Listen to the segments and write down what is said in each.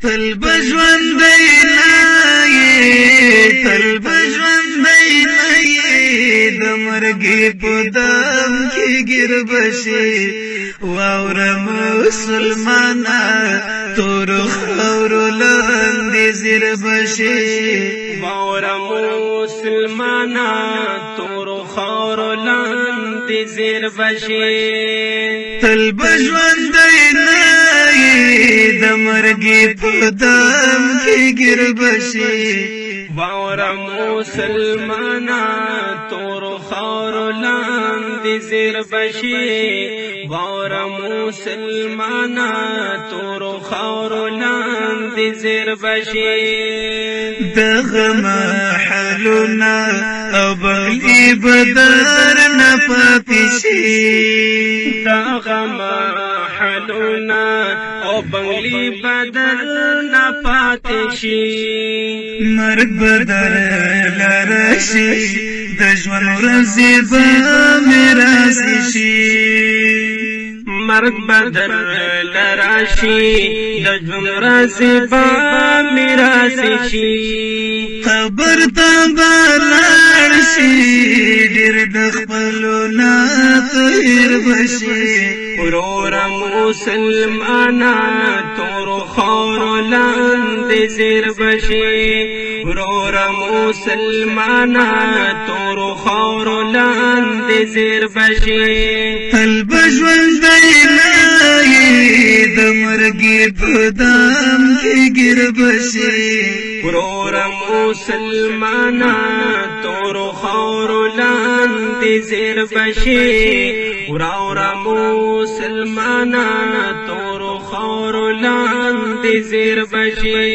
تل بژوندی نه یې تل بژوندی نه یې د مرګي په دم کې ګیر بشي واوره مسلمانه تور خاورو لاندې زیر بشي واوره مسلمانه تور خاورو لاندې زیر بشي تل بژوندی نه د مرګي په دم کې ګیر بشي واوره مسلمانا تور خاورو لاندې زیر بشي واوره مسلمانا تور خاورو لاندې زیر بشي دغه محلونه او بغي بدر نه پاتې شي دغه محلونه او بغلی بدر نه پاتې شي مرګ بدر لرشي د ژوند ورځې به میراث شي مرګ بدر لرشي د ژوند ورځې به میراث شي قبر ته به لاړ شي ډېر د خپلو نه تېر بشي وروره مسلمانا تور خاورو لاندې زیر بشي وروره مسلمانا تور خاورو لاندې زیر بشي تل بژوندی نه یې د مرګي په دم کې ګیر بشي وروره مسلمانا تور خاورو لاندې زیر بشي وروره مسلمانا تور خاورو لاندې زیر بشي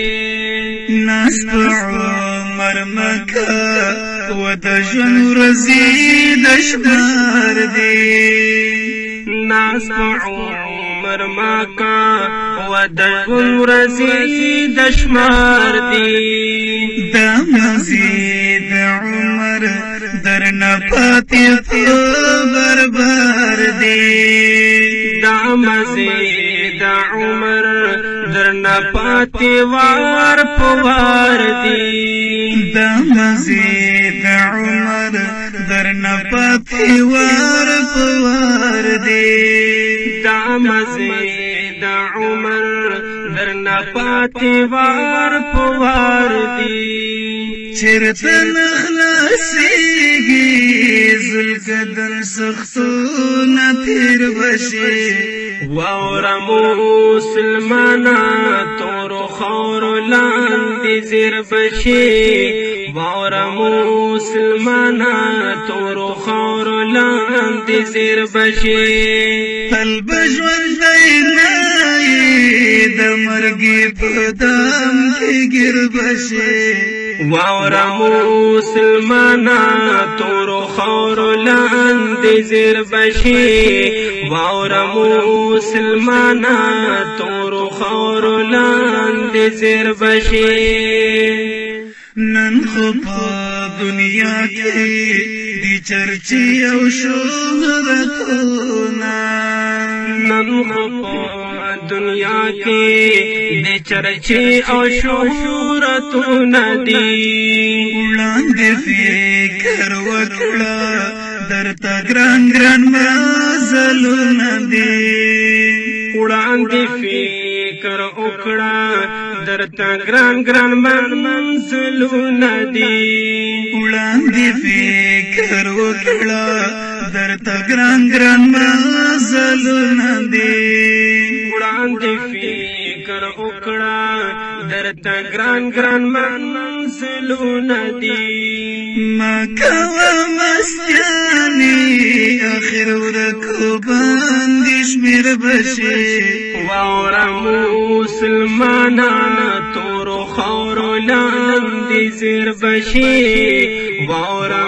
ناس په عمر مکه و د ژوند ورځې د شمار دي ناس په عمر مکه و د ژوند ورځې د شمار دي د مزید عمر درنه پاتې بربر دي دا مزید عمر درنه پاتې وار پوار دي دا مزید عمر درنه پاتې وار پوار دي دا مزید عمر درنه پاتې وار پوار دي چرته نخلاصيږي زلکدن سختونه تیر بشي واوره مسلمانا تور خاورو لاندې زیر بشي واوره مسلمانا تور خاورو لاندې زیر بشي تل بژوندی نه یې د مرګي په دم کې ګیر بشي واوره مسلمانا تور خاورو لاندې زیر بشي واوره مسلمانا تور خاورو لاندې زیر بشي نن خو په دنیا کې دي چرچې او شهرتونه نن خو په دنیا کې د چرچې او شهرتونه دي وړاندې فکر وکړه درته ګران ګران مزلونه دي وړاندې فکر وکړه درته ګران ګران منزلونه دي وړاندې فکر وکړه درته ګران ګران مزلونه دي وړاندې فکر وکړه درته ګران ګران منزلونه دي مکه و مستیانې اخر ورکو باندې شمیر بشي واوره مسلمانانو تور خاورو لاندې زیر بشي واوره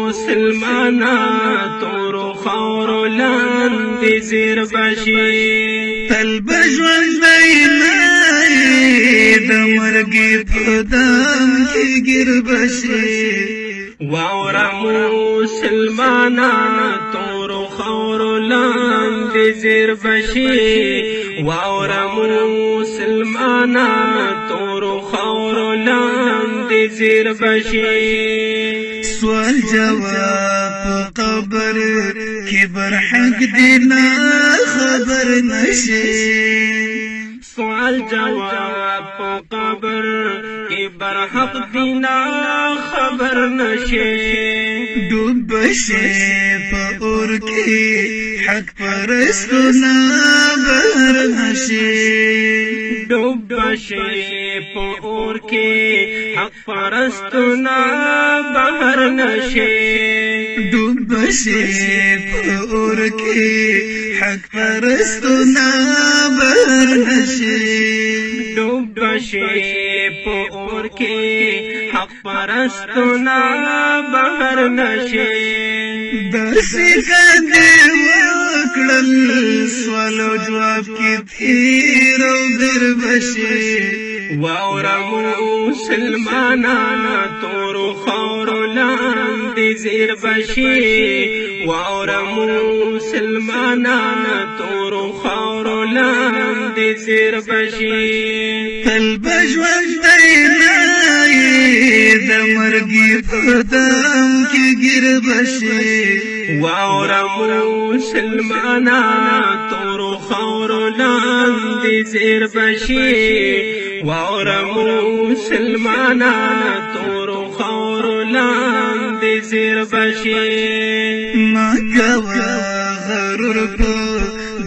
مسلمانانو تور خاورو لاندې زیر بشي تل بژوندی نه یې د مرګي په دم کې ګیر بشي واورا مسلمانا تور خور لاندې زیر بشي واورا مسلمانا تور خور لاندې زیر بشي سوال جواب قبر کی برحق دینا خبر نشي سوال جواب قبر کی برحق دینا خبر نشي ڈوب بشي په اور کې حق پرستونه بهر نشي ڈوب بشي په اور کې حق پرستونه بهر نشي ڈوب بشي په اور کې حق پرستونه بهر نشي ڈوب بشي په اور کې حق پرستونه بهر نشي داسې کدی وکړل سوال او جواب کې تیر او در بشي واورا مسلمانا تور خور لاندې زیر بشي واورا مسلمانا تور خور لاندې زیر بشي تل بجوان دینا د مرګي په دام کې ګر بشي واورا مسلمانا تور خور لاندې زیر بشي واورا مسلمانا تور خور لاندې زیر بشي ما کوا غرور په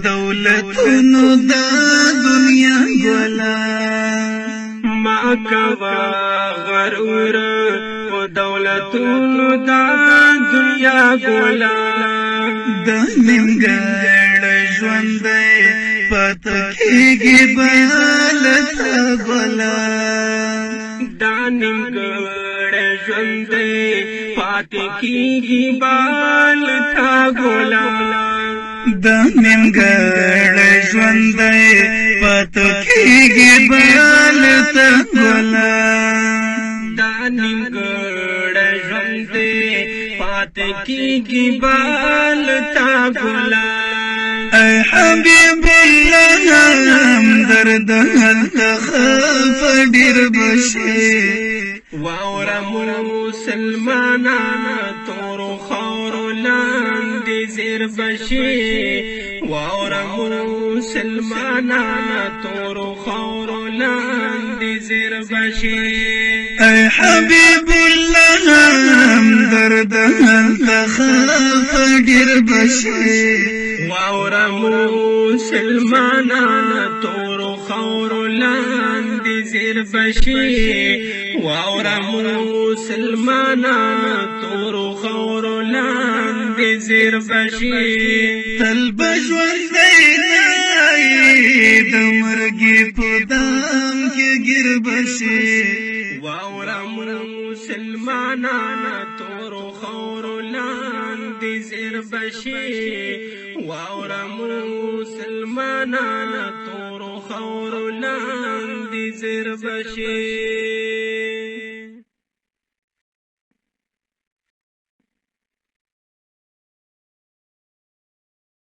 دولتونو دا دنیا ګلا ما کوا غرور په دولتونو دا دنیا ګلا د نیمګړ ژوند پته کېږي بالت ګلا دا نیمګړ ژوند پاتې کېږي بالت ګلا د نیمګړ ژوند پته کېږي بالت ګلا دا نیمګړ ژوند پاتې کېږي بالت ګلا اے حبیب الله درد خف ډیر بشي واورا مسلمانا تور خور لاندې زیر بشي واورا مسلمانا تور خور لاندې زیر بشي اے حبیب الله درد خف ډیر بشي واورا مسلمانا تور خور لاندې زیر بشي واورا مسلمانا تور خور لاندې زیر بشي تل بجوان دینا د مرګي په دام کې ګر بشي واورا مسلمانا تور خور لاندې زیر بشي واورا مسلمانا تور خور لاندې زیر بشي